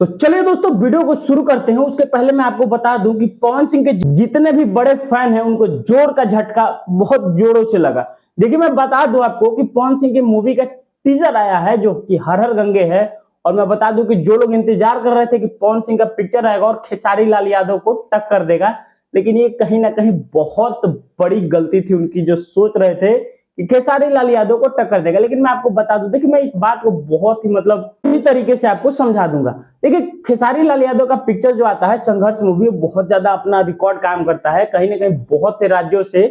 तो चलिए दोस्तों वीडियो को शुरू करते हैं। उसके पहले मैं आपको बता दूं कि पवन सिंह के जितने भी बड़े फैन हैं उनको जोर का झटका बहुत जोरों से लगा। देखिए मैं बता दूं आपको कि पवन सिंह की मूवी का टीजर आया है जो कि हर हर गंगे है। और मैं बता दूं कि जो लोग इंतजार कर रहे थे कि पवन सिंह का पिक्चर आएगा और खेसारी लाल यादव को टक्कर देगा, लेकिन ये कहीं ना कहीं बहुत बड़ी गलती थी उनकी, जो सोच रहे थे कि खेसारी लाल यादव को टक्कर देगा। लेकिन मैं आपको बता दूं, देखिए मैं इस बात को बहुत ही सही तरीके से आपको समझा दूंगा। देखिए खेसारी लाल यादव का पिक्चर जो आता है संघर्ष मूवी, बहुत ज्यादा अपना रिकॉर्ड काम करता है। कहीं ना कहीं बहुत से राज्यों से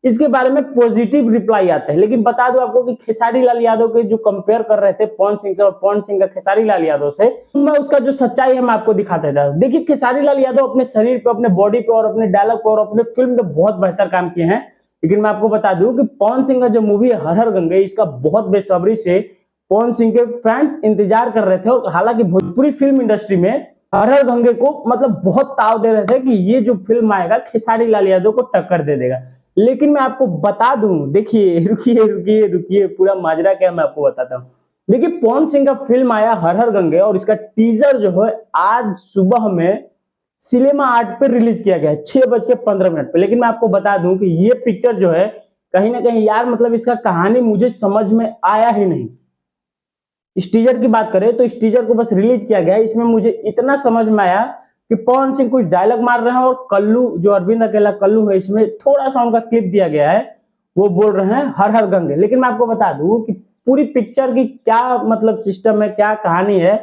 इसके बारे में पॉजिटिव रिप्लाई आते हैं। लेकिन बता दूं आपको कि खेसारी लाल यादव के जो कंपेयर कर रहे थे पवन सिंह से और पवन सिंह का खेसारी लाल यादव से, मैं उसका जो सच्चाई है मैं आपको दिखाता था। देखिए खेसारी लाल यादव अपने शरीर पे, अपने बॉडी पे और अपने डायलॉग पे और अपने फिल्म पे बहुत बेहतर काम किए हैं। लेकिन मैं आपको बता दूं कि पवन सिंह का जो मूवी है हर हर गंगे, इसका बहुत बेसब्री से पवन सिंह के फैंस इंतजार कर रहे थे। और हालांकि भोजपुरी फिल्म इंडस्ट्री में हर हर गंगे को बहुत ताव दे रहे थे कि ये जो फिल्म आएगा खेसारी लाल यादव को टक्कर दे देगा। लेकिन मैं आपको बता दूं, देखिए रुकिए रुकिए रुकिए, पूरा माजरा क्या मैं आपको बताता हूँ। देखिए पवन सिंह का फिल्म आया हर हर गंगे और इसका टीजर जो है आज सुबह में सिनेमा आर्ट पे रिलीज किया गया है 6:15 पे। लेकिन मैं आपको बता दूं कि ये पिक्चर जो है कहीं ना कहीं यार इसका कहानी मुझे समझ में आया ही नहीं। इस टीजर की बात करें तो इस टीजर को बस रिलीज किया गया है, इसमें मुझे इतना समझ में आया कि पवन सिंह कुछ डायलॉग मार रहे हैं और कल्लू जो अरविंद अकेला कल्लू है, इसमें थोड़ा सा उनका क्लिप दिया गया है, वो बोल रहे हैं हर हर गंगे। लेकिन मैं आपको बता दूं कि पूरी पिक्चर की क्या सिस्टम है, क्या कहानी है,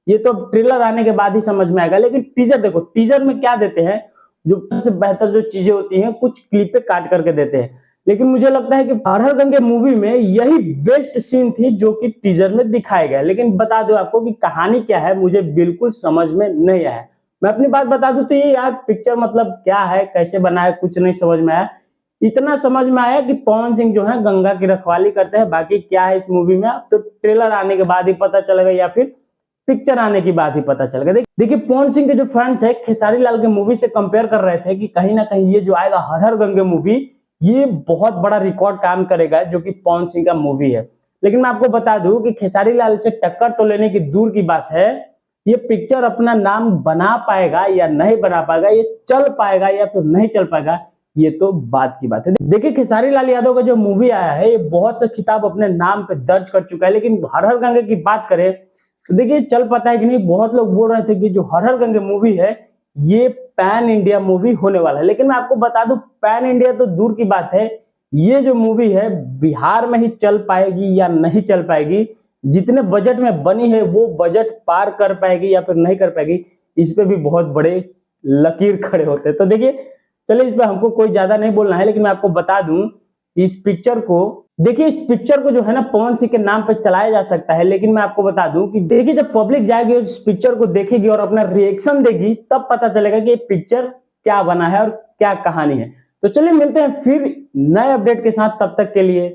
ये तो ट्रेलर आने के बाद ही समझ में आएगा। लेकिन टीजर देखो, टीजर में क्या देते हैं, जो सबसे बेहतर जो चीजें होती हैं कुछ क्लिपें काट करके देते हैं। लेकिन मुझे लगता है कि हर हर गंगे मूवी में यही बेस्ट सीन थी जो कि टीजर में दिखाया गया। लेकिन बता दो आपको कि कहानी क्या है मुझे बिल्कुल समझ में नहीं आया। मैं अपनी बात बता दूं तो ये यार पिक्चर क्या है, कैसे बना है, कुछ नहीं समझ में आया। इतना समझ में आया कि पवन सिंह जो है गंगा की रखवाली करते हैं, बाकी क्या है इस मूवी में तो ट्रेलर आने के बाद ही पता चलेगा या फिर पिक्चर आने की बात ही पता चलेगा। देखिए पवन सिंह के जो फैंस है खेसारी लाल के मूवी से कंपेयर कर रहे थे कि कहीं ना कहीं ये जो आएगा हर हर गंगे मूवी, ये बहुत बड़ा रिकॉर्ड काम करेगा जो कि पवन सिंह का मूवी है। लेकिन मैं आपको बता दूं कि खेसारी लाल से टक्कर तो लेने की दूर की बात है, ये पिक्चर अपना नाम बना पाएगा या नहीं बना पाएगा, ये चल पाएगा या फिर नहीं चल पाएगा, ये तो बात की बात है। देखिए खेसारी लाल यादव का जो मूवी आया है ये बहुत से खिताब अपने नाम पे दर्ज कर चुका है। लेकिन हर हर गंगे की बात करें तो देखिए चल पाता है कि नहीं। बहुत लोग बोल रहे थे कि जो हर हर गंगे मूवी है ये पैन इंडिया मूवी होने वाला है। लेकिन मैं आपको बता दूं पैन इंडिया तो दूर की बात है, ये जो मूवी है बिहार में ही चल पाएगी या नहीं चल पाएगी, जितने बजट में बनी है वो बजट पार कर पाएगी या फिर नहीं कर पाएगी, इस पे भी बहुत बड़े लकीर खड़े होते हैं। तो देखिए चलिए इस पे हमको कोई ज्यादा नहीं बोलना है। लेकिन मैं आपको बता दूं इस पिक्चर को, देखिए इस पिक्चर को जो है ना पवन सिंह के नाम पे चलाया जा सकता है। लेकिन मैं आपको बता दूं कि देखिए जब पब्लिक जाएगी इस पिक्चर को देखेगी और अपना रिएक्शन देगी तब पता चलेगा कि ये पिक्चर क्या बना है और क्या कहानी है। तो चलिए मिलते हैं फिर नए अपडेट के साथ, तब तक के लिए